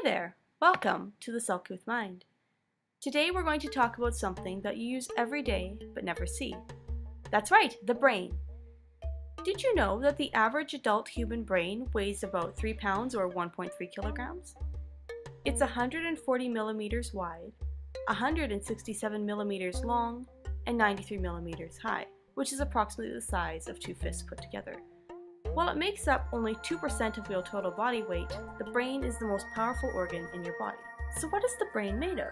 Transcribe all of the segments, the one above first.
there! Welcome to the Selcouth Mind. Today we're going to talk about something that you use every day but never see. That's right, the brain. Did you know that the average adult human brain weighs about 3 pounds or 1.3 kilograms? It's 140 millimeters wide, 167 millimeters long, and 93 millimeters high, which is approximately the size of 2 fists put together. While it makes up only 2% of your total body weight, the brain is the most powerful organ in your body. So what is the brain made of?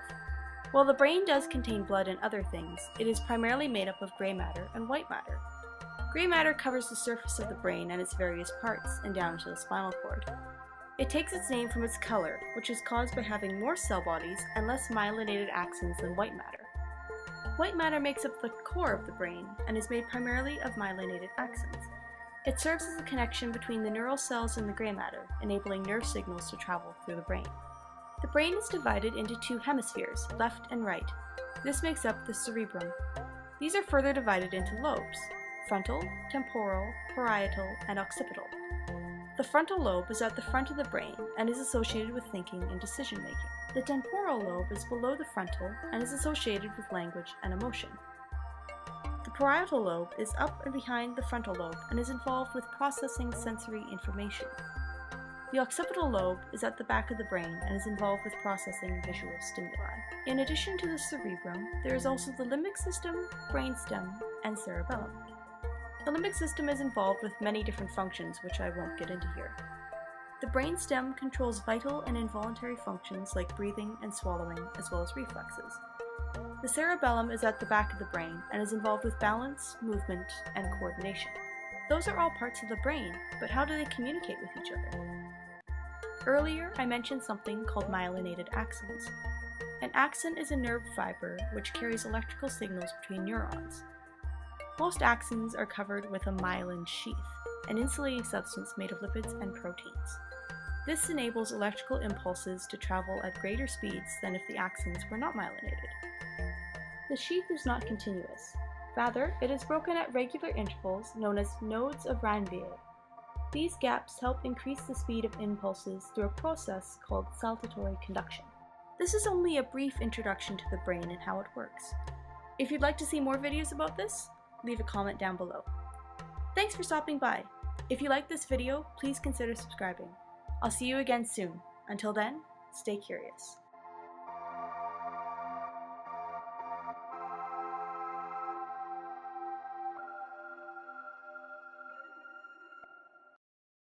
While the brain does contain blood and other things, it is primarily made up of gray matter and white matter. Gray matter covers the surface of the brain and its various parts and down to the spinal cord. It takes its name from its color, which is caused by having more cell bodies and less myelinated axons than white matter. White matter makes up the core of the brain and is made primarily of myelinated axons. It serves as a connection between the neural cells and the gray matter, enabling nerve signals to travel through the brain. The brain is divided into 2 hemispheres, left and right. This makes up the cerebrum. These are further divided into lobes: frontal, temporal, parietal, and occipital. The frontal lobe is at the front of the brain and is associated with thinking and decision-making. The temporal lobe is below the frontal and is associated with language and emotion. The parietal lobe is up and behind the frontal lobe and is involved with processing sensory information. The occipital lobe is at the back of the brain and is involved with processing visual stimuli. In addition to the cerebrum, there is also the limbic system, brainstem, and cerebellum. The limbic system is involved with many different functions, which I won't get into here. The brainstem controls vital and involuntary functions like breathing and swallowing, as well as reflexes. The cerebellum is at the back of the brain and is involved with balance, movement, and coordination. Those are all parts of the brain, but how do they communicate with each other? Earlier, I mentioned something called myelinated axons. An axon is a nerve fiber which carries electrical signals between neurons. Most axons are covered with a myelin sheath, an insulating substance made of lipids and proteins. This enables electrical impulses to travel at greater speeds than if the axons were not myelinated. The sheath is not continuous. Rather, it is broken at regular intervals known as nodes of Ranvier. These gaps help increase the speed of impulses through a process called Saltatory Conduction. This is only a brief introduction to the brain and how it works. If you'd like to see more videos about this, leave a comment down below. Thanks for stopping by. If you like this video, please consider subscribing. I'll see you again soon. Until then, stay curious.